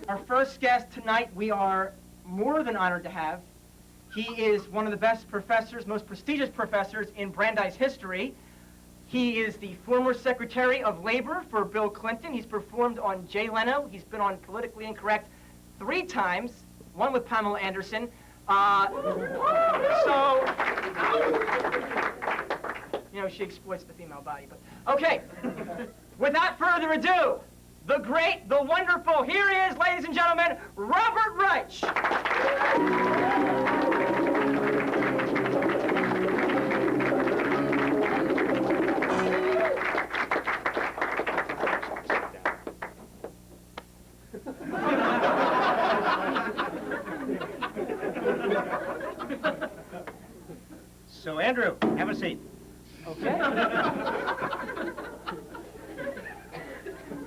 Our first guest tonight, we are more than honored to have. He is one of the best professors, most prestigious professors in Brandeis history. He is the former Secretary of Labor for Bill Clinton. He's performed on Jay Leno. He's been on Politically Incorrect 3 times, one with Pamela Anderson. You know, she exploits the female body, but okay. Without further ado, the great, the wonderful, here he is, ladies and gentlemen, Robert Reich. So, Andrew, have a seat. Okay.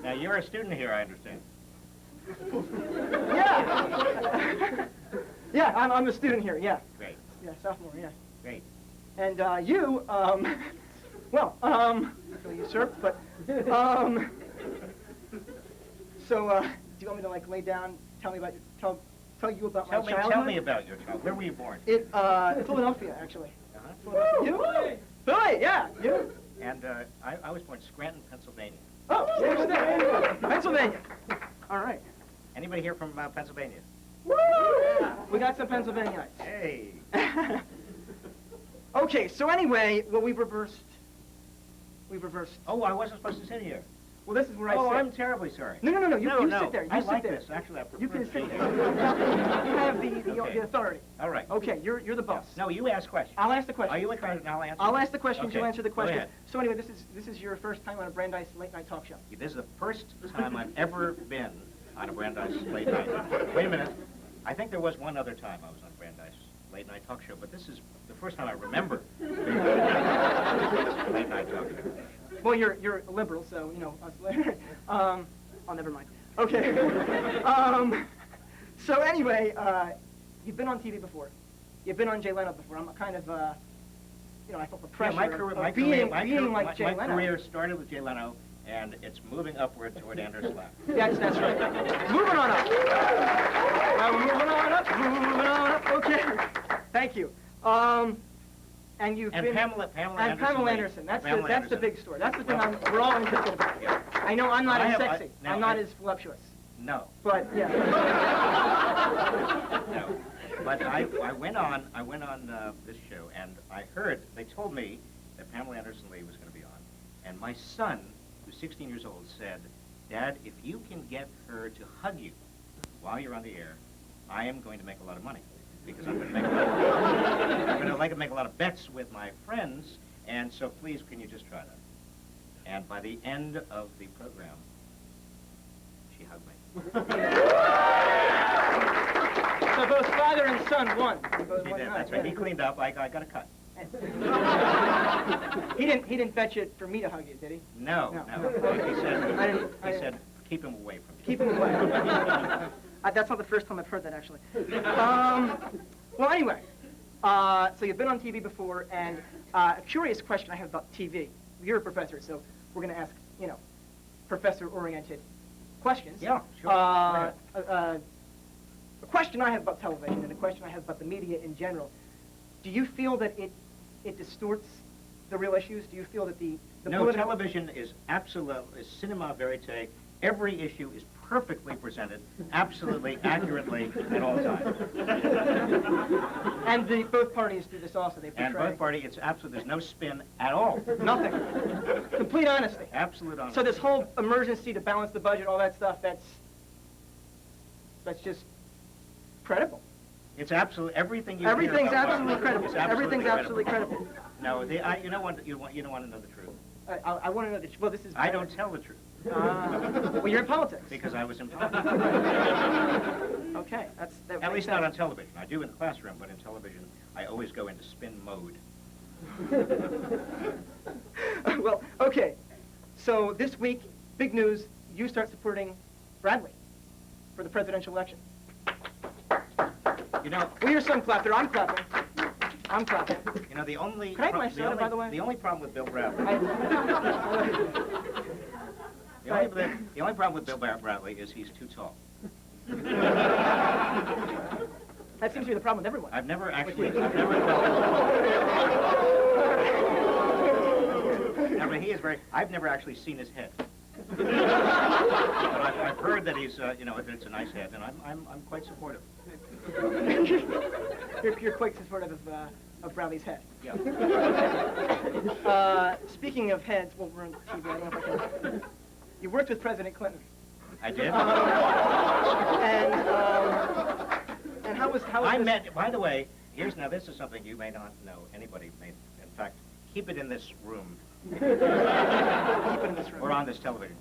Now, you're a student here, I understand. Yeah. Yeah, I'm a student here, yeah. Great. Yeah, sophomore, yeah. Great. And you, well, I feel usurped, but, so, do you want me to, like, lay down, tell me about your, tell you about my childhood? Tell me about your childhood. Where were you born? Philadelphia, actually. Uh-huh. You? Philly, yeah, you. And I was born in Scranton, Pennsylvania. Oh, Pennsylvania. All right. Anybody here from Pennsylvania? Woo! We got some Pennsylvanians. Hey. Okay, so anyway, well, we reversed. Oh, I wasn't supposed to sit here. Well, this is where I sit. Oh, I'm terribly sorry. No, you sit there. I sit like there. this. Actually, I prefer You can to sit be there. here. You have Okay. the authority. All right. Okay, you're the boss. No, you ask questions. I'll ask the question. Are you in charge and I'll answer? I'll ask the questions, Okay. you answer the Go question. ahead. So anyway, this is your first time on a Brandeis late night talk show. This is the first time I've ever been on a Brandeis late night. Wait a minute. I think there was one other time I was on a Brandeis late night talk show, but this is the first time I remember being on a late night talk show. Well, you're a liberal, so you know us. Oh, never mind. Okay. So anyway, you've been on TV before. You've been on Jay Leno before. I'm kind of, you know, I felt the pressure of being like Jay Leno. My career started with Jay Leno, and it's moving upward toward Anders Slack. That's right. Moving on up. Moving on up. Okay. Thank you. And you've been Pamela Anderson. That's the big story. That's the thing we're all interested about. Yeah. I know I'm not as sexy. I'm not as as voluptuous. No. But yeah. No. But I went on this show, and I heard, they told me that Pamela Anderson Lee was going to be on. And my son, who's 16 years old, said, "Dad, if you can get her to hug you while you're on the air, I am going to make a lot of money. Because I'm going to make a lot of bets with my friends, and so please, can you just try that?" And by the end of the program, she hugged me. So both father and son won. He did, that's right. He cleaned up. I got a cut. He didn't bet you for me to hug you, did he? No. He said, keep him away from me. Keep him away. That's not the first time I've heard that, actually. Well, anyway, so you've been on TV before, and a curious question I have about TV. You're a professor, so we're going to ask, you know, professor-oriented questions. Yeah, sure. A question I have about television and a question I have about the media in general. Do you feel that it distorts the real issues? Do you feel that the No, television is absolutely cinema verite. Every issue is perfectly presented, absolutely accurately at all times. And both parties do this also. They portray. And both parties, it's absolute. There's no spin at all. Nothing. Complete honesty. Absolute honesty. So this whole emergency to balance the budget, all that stuff, that's just credible. It's absolute. Everything you Everything's hear about absolutely credible. Everything's absolutely credible. No, you don't want to know the truth. I want to know that. Well, this is. I don't tell the truth. Well, you're in politics. Because I was in politics. Okay, that At least sense. not on television. I do in the classroom, but in television, I always go into spin mode. Well, okay. So this week, big news, you start supporting Bradley for the presidential election. You know... Well, your son clapped there. I'm clapping. I'm clapping. You know, the only... Can I have my soda, by the way? The only problem with Bill Bradley... The only problem with Bill Bradley is he's too tall. seems to be the problem with everyone. I've never actually. I mean, he is very. I've never actually seen his head. But I've heard that he's, you know, it's a nice head, and I'm quite supportive. You're quite supportive of Bradley's head. Yeah. Speaking of heads, well, we're on TV. I don't know if I can. You worked with President Clinton. I did. And how was I this? met. By the way, now. This is something you may not know. Anybody may. In fact, keep it in this room. Keep it in this room. Or on this television.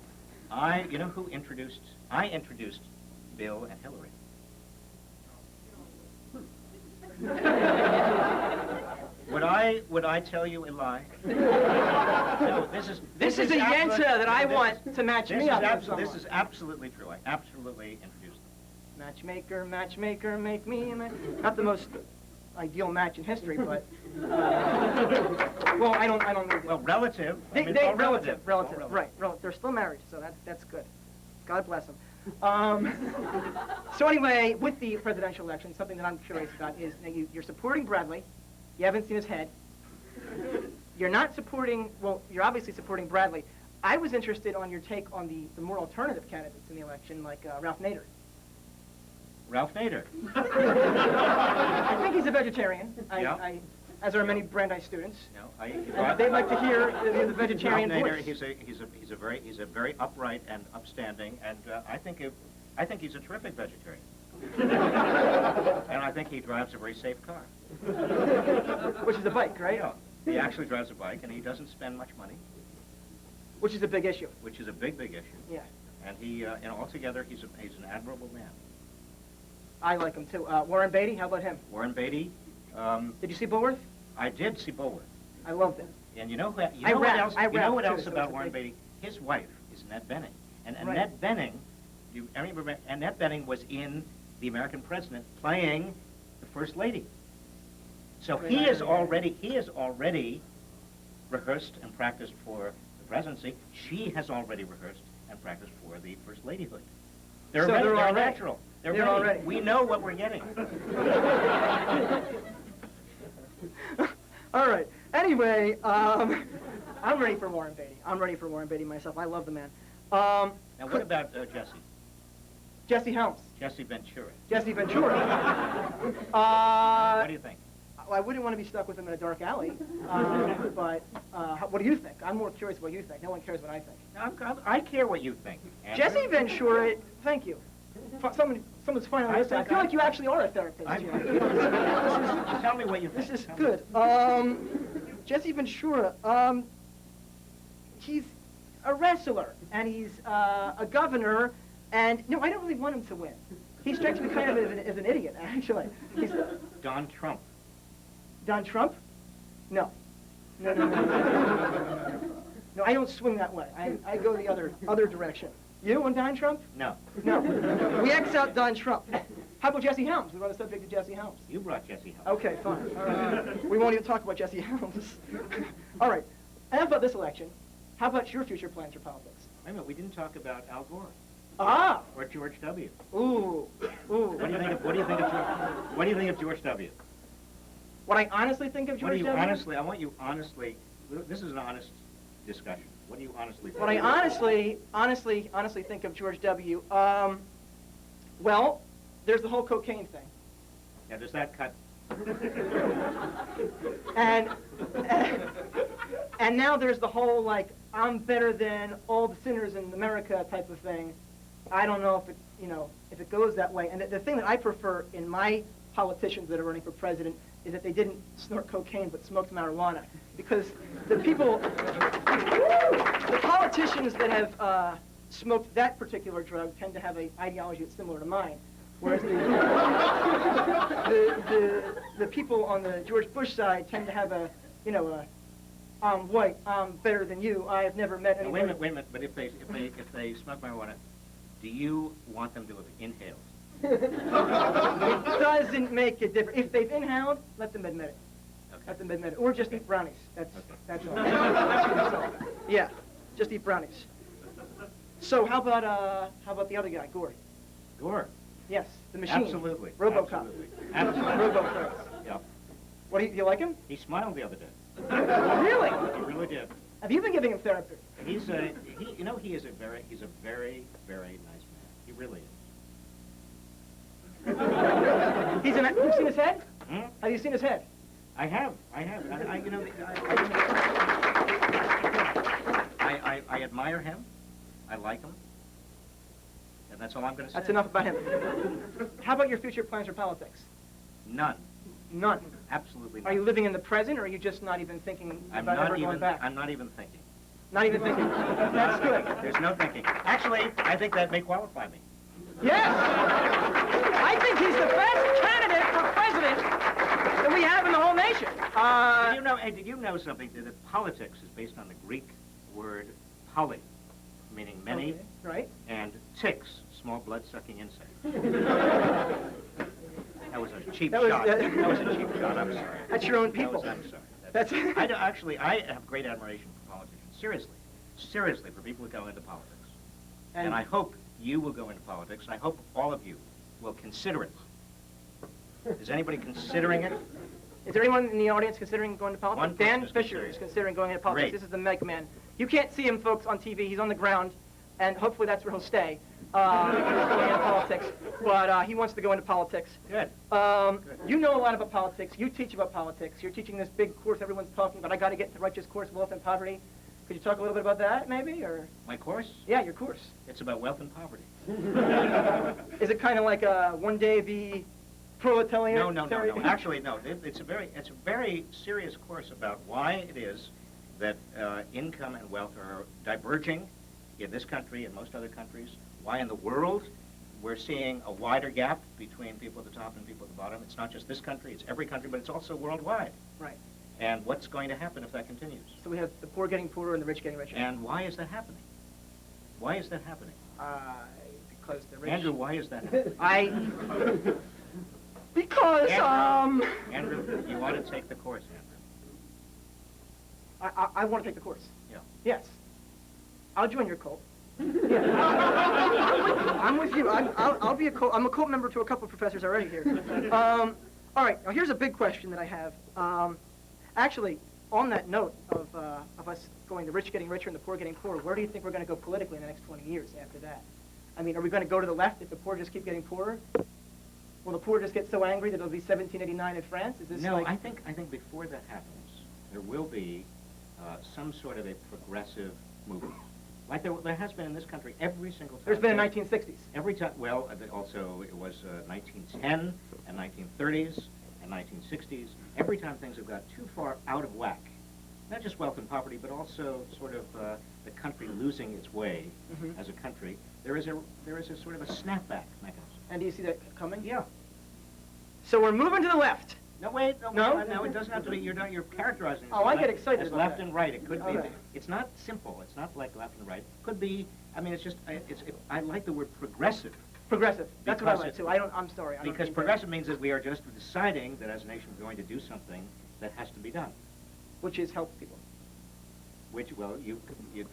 You know who introduced? I introduced Bill and Hillary. Would I tell you a lie? No, This is a yenta that I want to match me up with someone. This is absolutely true. I absolutely introduced them. Matchmaker, matchmaker, make me a not the most ideal match in history, but well, I don't know. Well, relative. They, I mean, they all relative, All right? They're still married, so that's good. God bless them. So anyway, with the presidential election, something that I'm curious about is that you're supporting Bradley. You haven't seen his head. You're not supporting. Well, you're obviously supporting Bradley. I was interested on your take on the more alternative candidates in the election, like Ralph Nader. Ralph Nader. I think he's a vegetarian. Yeah. As are many Brandeis students. No, And they'd like to hear the vegetarian Ralph Nader, voice. he's a very upright and upstanding, and I think he's a terrific vegetarian. And I think he drives a very safe car. Which is a bike, right? Yeah. He actually drives a bike, and he doesn't spend much money. Which is a big issue. Which is a big issue. Yeah. And and altogether, he's an admirable man. I like him too. Warren Beatty, how about him? Warren Beatty. Did you see Bulworth? I did see Bulworth. I loved it. And you know what I else? rapped You know what too, else so about it's a Warren big- Beatty? His wife is Annette Bening, and Right. Annette Bening, I remember Annette Bening was in The American President playing the First Lady. So Right. he is already rehearsed and practiced for the presidency. She has already rehearsed and practiced for the First Ladyhood. They're So ready. they're They're already- natural. They're they're ready. already. We know what we're getting. All right. Anyway, I'm ready for Warren Beatty. I'm ready for Warren Beatty myself. I love the man. Now, what about Jesse? Jesse Helms? Jesse Ventura. Jesse Ventura. What do you think? I wouldn't want to be stuck with him in a dark alley. But what do you think? I'm more curious what you think. No one cares what I think. I care what you think. Andrew. Jesse Ventura, thank you. Someone's finally listening. I feel like you actually are a therapist. I'm- here. Tell me what you think. This is Tell me. good. Jesse Ventura, he's a wrestler, and he's a governor, and no, I don't really want him to win. He strikes me kind of as an idiot, actually. He's Don Trump. Don Trump? No. No. No, I don't swing that way. I go the other direction. You and Don Trump? No. No. We X out Don Trump. How about Jesse Helms? We're on the subject of Jesse Helms. You brought Jesse Helms. Okay, fine. All right. We won't even talk about Jesse Helms. All right. Enough about this election. How about your future plans for politics? Wait a minute, we didn't talk about Al Gore Ah! or George W. Ooh. What do you think of George W? What I honestly think of What do George you W? honestly? I want you honestly. This is an honest discussion. What do you honestly think? What I honestly think of George W. Well, there's the whole cocaine thing. Now, does that cut? And now there's the whole, like, I'm better than all the sinners in America type of thing. I don't know if it goes that way. And the thing that I prefer in my politicians that are running for president is that they didn't snort cocaine but smoked marijuana. Because the politicians that have smoked that particular drug tend to have an ideology that's similar to mine. Whereas the people on the George Bush side tend to have I'm white, I'm better than you, I have never met Now, anyone. wait a minute. But if they smoke marijuana, do you want them to have inhaled? It doesn't make a difference. If they've inhaled, let them admit it. Okay. Let them admit it. Or just eat brownies. That's all. That's all. Yeah, just eat brownies. So how about the other guy, Gore? Gore. Yes, the machine. Absolutely. RoboCop. Absolutely. Absolutely. RoboCop. Yeah. What do you like him? He smiled the other day. Really? He really did. Have you been giving him therapy? He's he's a very, very nice man. He really is. You've seen his head? Hmm? Have you seen his head? I have. I admire him. I like him. And that's all I'm going to say. That's enough about him. How about your future plans for politics? None. None. Absolutely none. Are you living in the present, or are you just not even thinking about ever going back? I'm not even thinking. Not even thinking. That's good. There's no thinking. Actually, I think that may qualify me. Yes! I think he's the best candidate for president that we have in the whole nation. Did you know something? That politics is based on the Greek word poly, meaning many, Okay, right? and ticks, small blood-sucking insects. That was a cheap That was, shot. That was a cheap shot. I'm sorry. That's your own people. I'm sorry. That's I have great admiration for politicians. Seriously, for people who go into politics. And I hope you will go into politics. I hope all of you will consider it. Is anybody considering it? Is there anyone in the audience considering going to politics? One person Dan is Fisher considering is it. considering going into politics. Great. This is the Meg Man. You can't see him, folks, on TV. He's on the ground, and hopefully that's where he'll stay. Going into politics. But he wants to go into politics. Good. You know a lot about politics. You teach about politics. You're teaching this big course everyone's talking about. I got to get to righteous course, wealth and poverty. Could you talk a little bit about that, maybe, or? My course? Yeah, your course. It's about wealth and poverty. Is it kind of like one day the proletariat? No. Actually, no. It's a very serious course about why it is that income and wealth are diverging in this country and most other countries. Why in the world we're seeing a wider gap between people at the top and people at the bottom. It's not just this country, it's every country, but it's also worldwide. Right. And what's going to happen if that continues? So we have the poor getting poorer and the rich getting richer. And why is that happening? Why is that happening? Because the rich... Andrew, why is that happening? Because, Andrew, you ought to take the course, Andrew. I want to take the course. Yeah. Yes. I'll join your cult. Yeah. I'm with you. I'll be a cult. I'm a cult member to a couple of professors already here. All right. Now here's a big question that I have. Actually, on that note of us going, the rich getting richer and the poor getting poorer, where do you think we're going to go politically in the next 20 years after that? I mean, are we going to go to the left if the poor just keep getting poorer? Will the poor just get so angry that it'll be 1789 in France? Is this No, like... I think before that happens, there will be some sort of a progressive movement. Like there has been in this country every single time. There's been in 1960s. Every time, well, also it was 1910 and 1930s and 1960s. Every time things have got too far out of whack, not just wealth and poverty, but also sort of the country losing its way as a country, there is a sort of a snapback mechanism. And do you see that coming? Yeah. So we're moving to the left. No, wait, No? no, it doesn't have to be. You're characterizing it Oh, I get excited as about left that. and right. It could be. Okay. It's not simple. It's not like left and right. It could be. I mean, it's just. I like the word progressive. Progressive. That's what I Because like it- too. I'm sorry. I don't Because mean progressive means that we are just deciding that as a nation we're going to do something that has to be done. which is help people. Which, well, you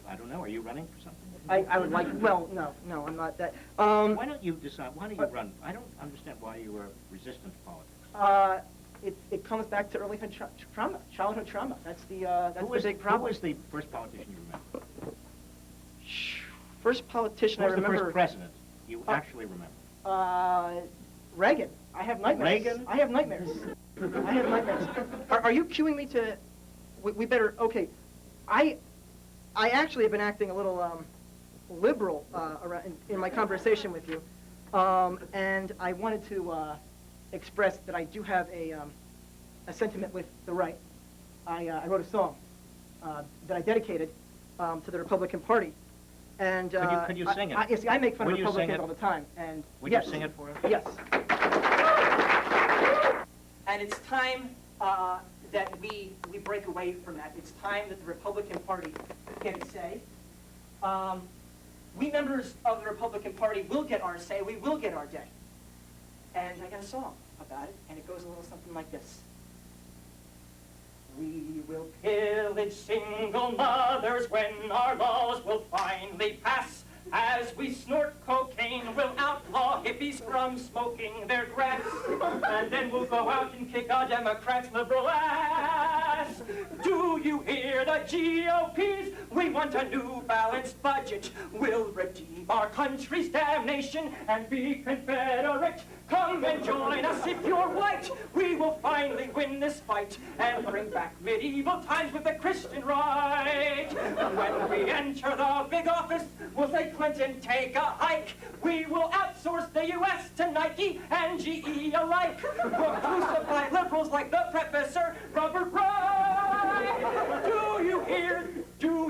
I don't know. Are you running for something? I would like. Well, no, I'm not that. Why don't you decide? Why don't you run? I don't understand why you are resistant to politics. It comes back to early trauma, childhood trauma. That's the big Who problem. was the first politician you remember? First politician Who was I the remember. first president you actually remember? Reagan. I have nightmares. Reagan? I have nightmares. I have nightmares. Are you cueing me to? We better. Okay. I actually have been acting a little liberal around in my conversation with you, and I wanted to express that I do have a sentiment with the right. I wrote a song that I dedicated to the Republican Party, and Could you sing it? You see, I make fun of Would you sing Republicans it? all the time, and Would yes, you sing it for us? Yes. And it's time that we break away from that. It's time that the Republican Party get its say. We members of the Republican Party will get our say. We will get our day. And I got a song about it, and it goes a little something like this. We will pillage single mothers when our laws will finally pass. As we snort cocaine, we'll outlaw hippies from smoking their grass. And then we'll go out and kick our Democrats' liberal ass. Do you hear the GOP's? We want a new balanced budget. We'll redeem our country's damnation and be Confederate. Come and join us if you're white. We will finally win this fight and bring back medieval times with the Christian right. When we enter the big office, we'll say, Clinton, take a hike. We will outsource the U.S. to Nike and GE alike. We'll crucify liberals like the professor Robert Reich. Do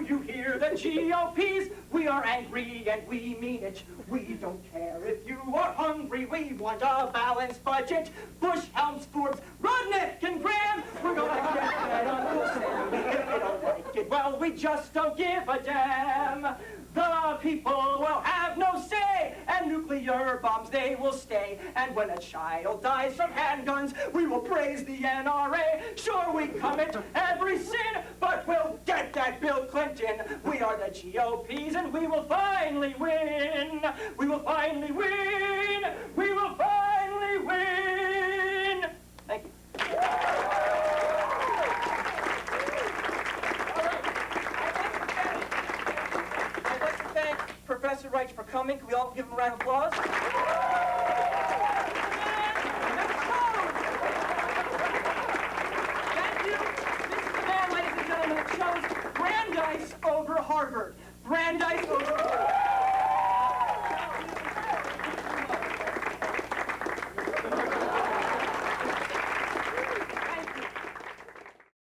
you hear the GOP's? We are angry and we mean it. We don't care if you are hungry. We want a balanced budget. Bush, Helms, Forbes, Rudnick, and Graham. We're gonna get that Uncle Sam. If you don't like it, well, we just don't give a damn. The people will have no say, and nuclear bombs they will stay. And when a child dies from handguns, we will praise the NRA. Sure, we commit every sin, but we'll get that Bill Clinton. We are the GOPs, and we will finally win. We will finally win. We will finally win. Thank you. Professor Reich for coming. Can we all give him a round of applause? Thank you. This is the man, ladies and gentlemen, that chose Brandeis over Harvard. Brandeis over Harvard.